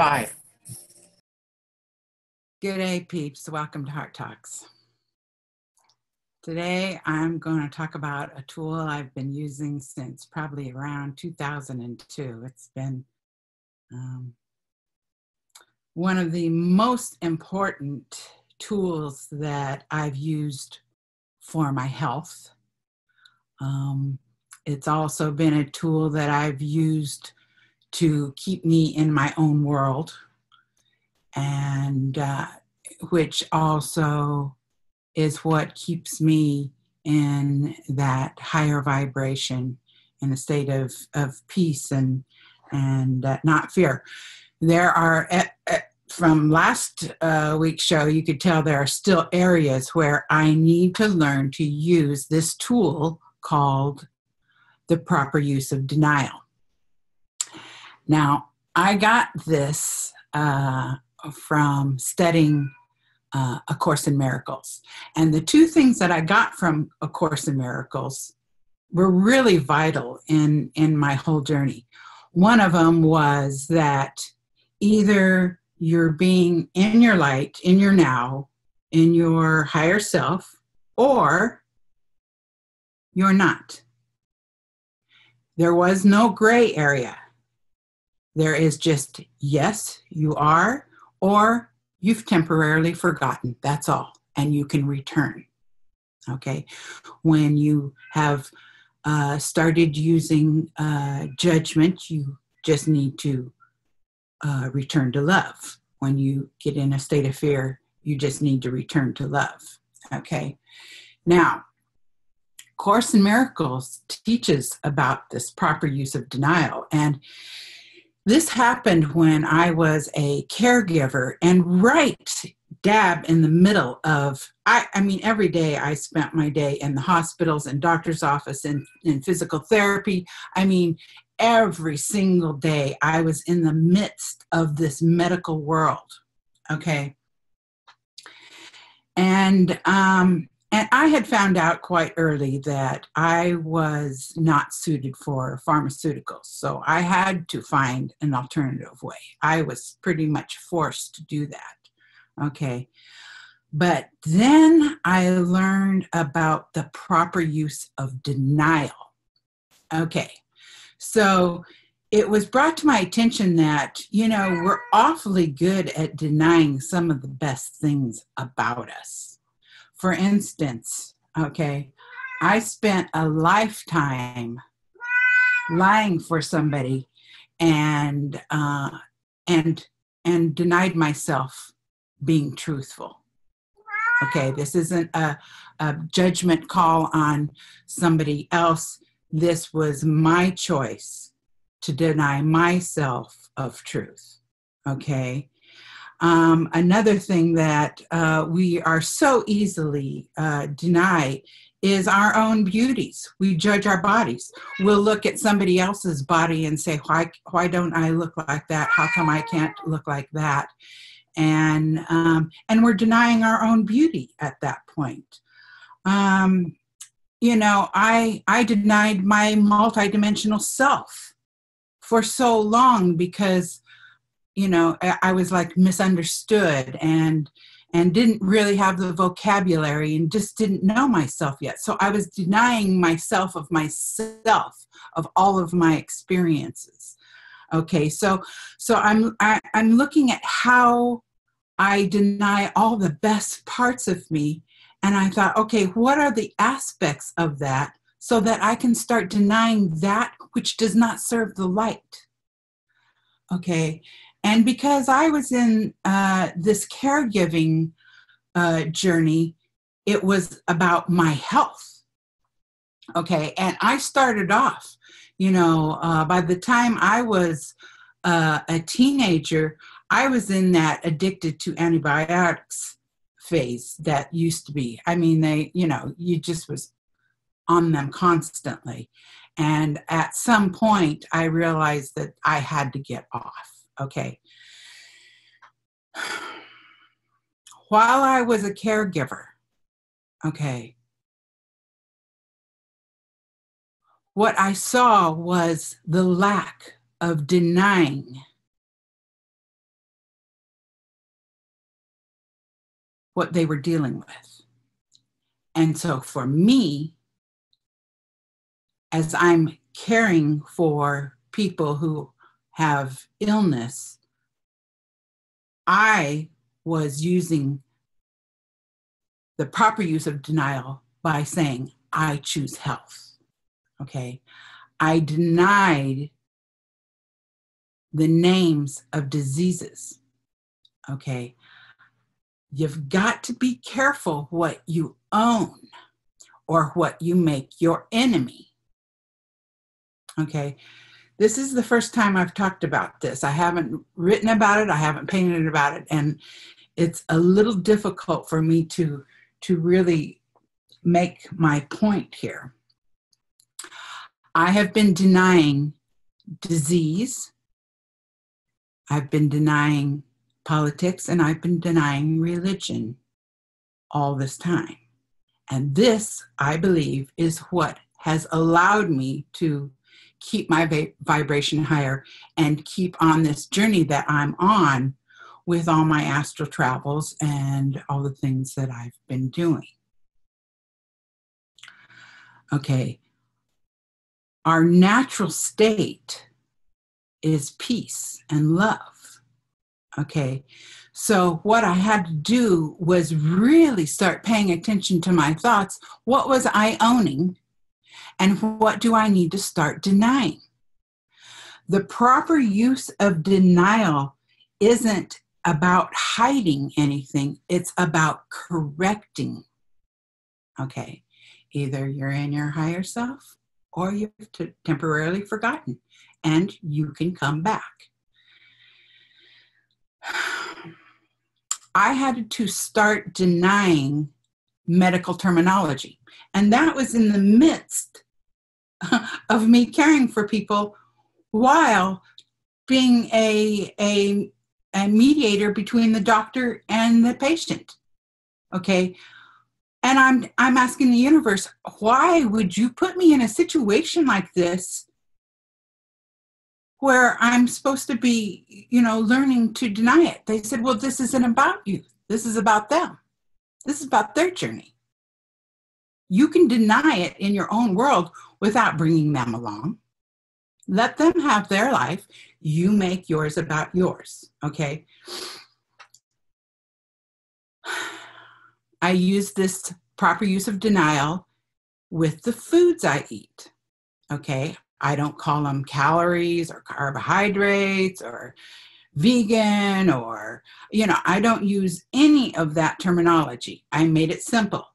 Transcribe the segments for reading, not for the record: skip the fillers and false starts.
live. Good day, peeps. Welcome to Heart Talks. Today, I'm going to talk about a tool I've been using since probably around 2002. It's been one of the most important tools that I've used for my health. It's also been a tool that I've used to keep me in my own world, and which also is what keeps me in that higher vibration, in a state of peace and not fear. There are, from last week's show, you could tell there are still areas where I need to learn to use this tool called the proper use of denial. Now, I got this from studying A Course in Miracles. And the two things that I got from A Course in Miracles were really vital in my whole journey. One of them was that either you're being in your light, in your now, in your higher self, or you're not. There was no gray area. There is just, yes, you are, or you've temporarily forgotten. That's all. And you can return. Okay. When you have started using judgment, you just need to return to love. When you get in a state of fear, you just need to return to love. Okay. Now, Course in Miracles teaches about this proper use of denial. And this happened when I was a caregiver, and right dab in the middle of, I mean, every day I spent my day in the hospitals and doctor's office and in physical therapy. I mean, every single day I was in the midst of this medical world, okay? And I had found out quite early that I was not suited for pharmaceuticals, so I had to find an alternative way. I was pretty much forced to do that, okay? But then I learned about the proper use of denial, okay? So it was brought to my attention that, you know, we're awfully good at denying some of the best things about us. For instance, okay, I spent a lifetime lying for somebody and denied myself being truthful. Okay, this isn't a judgment call on somebody else. This was my choice to deny myself of truth. Okay. Another thing that we are so easily deny is our own beauties. We judge our bodies. We'll look at somebody else's body and say, why don't I look like that? How come I can't look like that? And we're denying our own beauty at that point. You know, I denied my multidimensional self for so long because, you know, I was like misunderstood and didn't really have the vocabulary and just didn't know myself yet. So I was denying myself, of all of my experiences. Okay, so I'm looking at how I deny all the best parts of me, and I thought, okay, what are the aspects of that so that I can start denying that which does not serve the light? Okay. And because I was in this caregiving journey, it was about my health. Okay. And I started off, you know, by the time I was a teenager, I was in that addicted to antibiotics phase that used to be. I mean, you just was on them constantly. And at some point, I realized that I had to get off. Okay. While I was a caregiver, okay, what I saw was the lack of denying what they were dealing with. And so for me, as I'm caring for people who have illness, I was using the proper use of denial by saying, I choose health. Okay. I denied the names of diseases. Okay. You've got to be careful what you own or what you make your enemy. Okay. This is the first time I've talked about this. I haven't written about it. I haven't painted about it. And it's a little difficult for me to really make my point here. I have been denying disease. I've been denying politics, and I've been denying religion all this time. And this, I believe, is what has allowed me to keep my vibration higher and keep on this journey that I'm on with all my astral travels and all the things that I've been doing. Okay. Our natural state is peace and love. Okay. So what I had to do was really start paying attention to my thoughts. What was I owning? And what do I need to start denying? The proper use of denial isn't about hiding anything. It's about correcting. Okay. Either you're in your higher self or you've temporarily forgotten, and you can come back. I had to start denying medical terminology. And that was in the midst of me caring for people while being a mediator between the doctor and the patient. Okay. And I'm asking the universe, why would you put me in a situation like this where I'm supposed to be, learning to deny it? They said, well, this isn't about you. This is about them. This is about their journey. You can deny it in your own world without bringing them along. Let them have their life. You make yours about yours. Okay. I use this proper use of denial with the foods I eat. Okay. I don't call them calories or carbohydrates or vegan or, I don't use any of that terminology. I made it simple.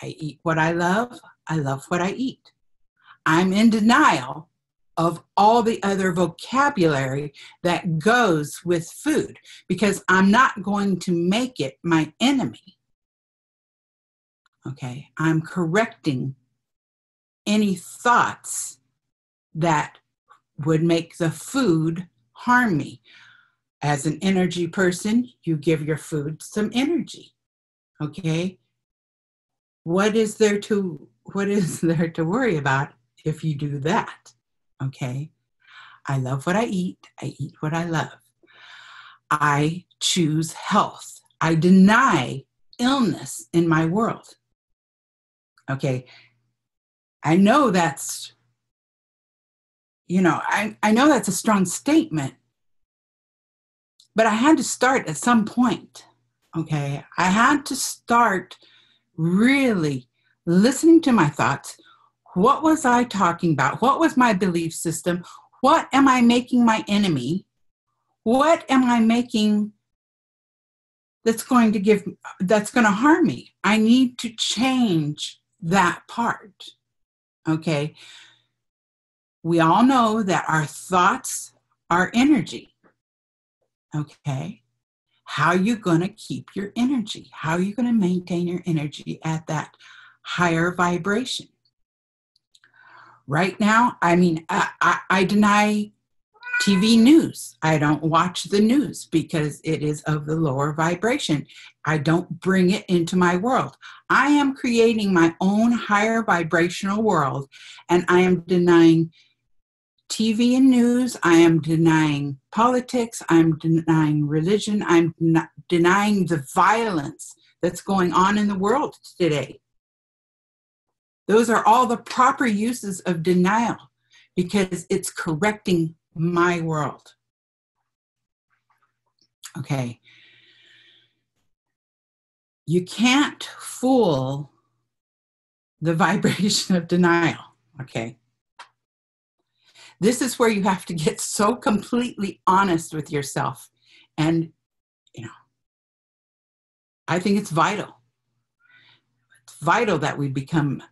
I eat what I love. I love what I eat. I'm in denial of all the other vocabulary that goes with food because I'm not going to make it my enemy. Okay, I'm correcting any thoughts that would make the food harm me. As an energy person, you give your food some energy. Okay, what is there to worry about if you do that? Okay, I love what I eat what I love. I choose health. I deny illness in my world. Okay, I know that's, I know that's a strong statement, but I had to start at some point. Okay, I had to start really listening to my thoughts. What was I talking about? What was my belief system? What am I making my enemy? What am I making that's going to harm me? I need to change that part. Okay. We all know that our thoughts are energy. Okay. How are you going to keep your energy? How are you going to maintain your energy at that higher vibration? Right now, I deny TV news. I don't watch the news because it is of the lower vibration. I don't bring it into my world. I am creating my own higher vibrational world, and I am denying TV and news. I am denying politics. I'm denying religion. I'm denying the violence that's going on in the world today. Those are all the proper uses of denial because it's correcting my world. Okay. You can't fool the vibration of denial. Okay. This is where you have to get so completely honest with yourself. And, I think it's vital. It's vital that we become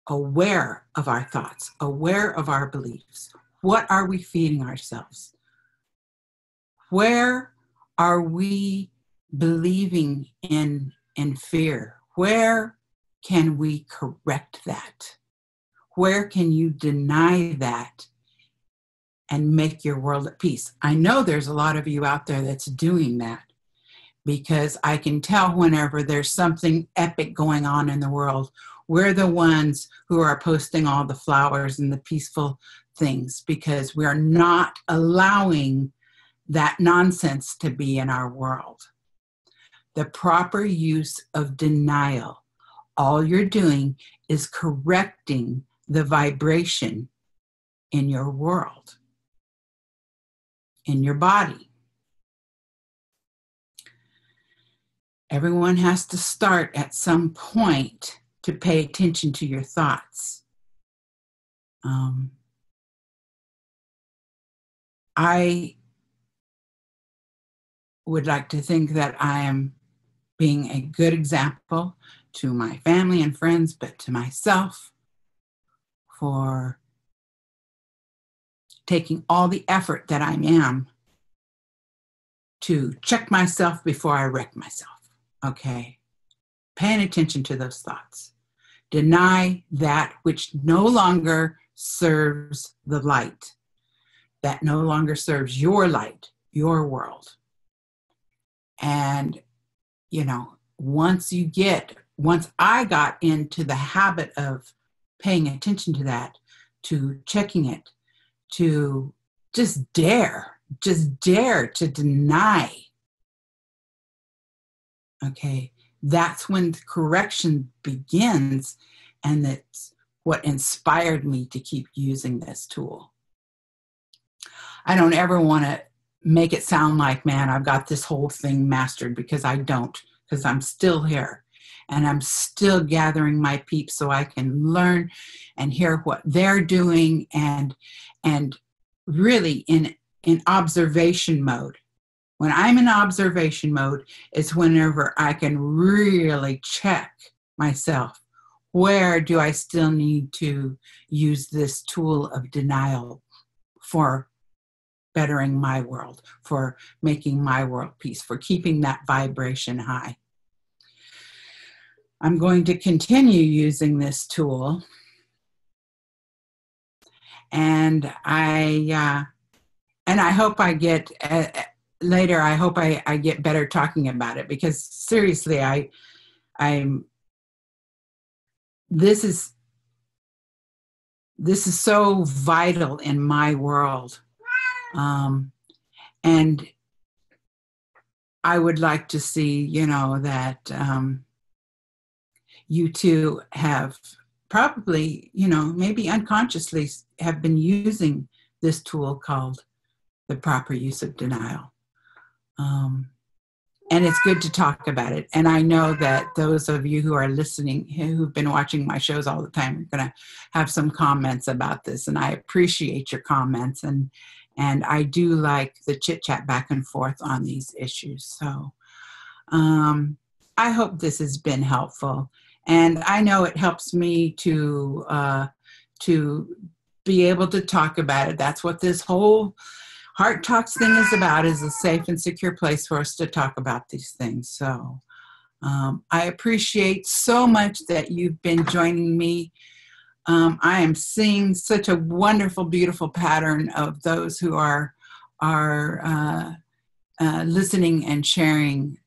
aware of our thoughts, aware of our beliefs. What are we feeding ourselves? Where are we believing in fear? Where can we correct that? Where can you deny that and make your world at peace? I know there's a lot of you out there that's doing that, because I can tell whenever there's something epic going on in the world, we're the ones who are posting all the flowers and the peaceful things, because we are not allowing that nonsense to be in our world. The proper use of denial, all you're doing is correcting the vibration in your world, in your body. Everyone has to start at some point to pay attention to your thoughts. I would like to think that I am being a good example to my family and friends, but to myself, for taking all the effort that I am to check myself before I wreck myself. Okay? Paying attention to those thoughts. Deny that which no longer serves the light, that no longer serves your light, your world. And, once I got into the habit of paying attention to that, to checking it, to just dare to deny, okay, that's when correction begins, and that's what inspired me to keep using this tool. I don't ever want to make it sound like, man, I've got this whole thing mastered, because I don't, because I'm still here and I'm still gathering my peeps so I can learn and hear what they're doing, and really in observation mode. When I'm in observation mode, it's whenever I can really check myself. Where do I still need to use this tool of denial for bettering my world, for making my world peace, for keeping that vibration high? I'm going to continue using this tool, and I hope I get later. I hope I get better talking about it, because seriously, this is so vital in my world, and I would like to see, that you too have probably, maybe unconsciously have been using this tool called the proper use of denial. And it's good to talk about it. And I know that those of you who are listening, who've been watching my shows all the time, are going to have some comments about this. And I appreciate your comments. And I do like the chit chat back and forth on these issues. So I hope this has been helpful. And I know it helps me to be able to talk about it. That's what this whole Heart Talks thing is about, is a safe and secure place for us to talk about these things. So I appreciate so much that you've been joining me. I am seeing such a wonderful, beautiful pattern of those who are listening and sharing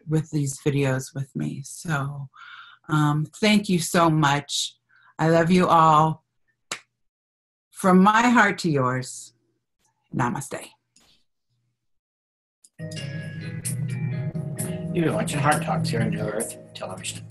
with these videos with me. So thank you so much. I love you all. From my heart to yours. Namaste. You've been watching Heart Talks here on New Earth Television.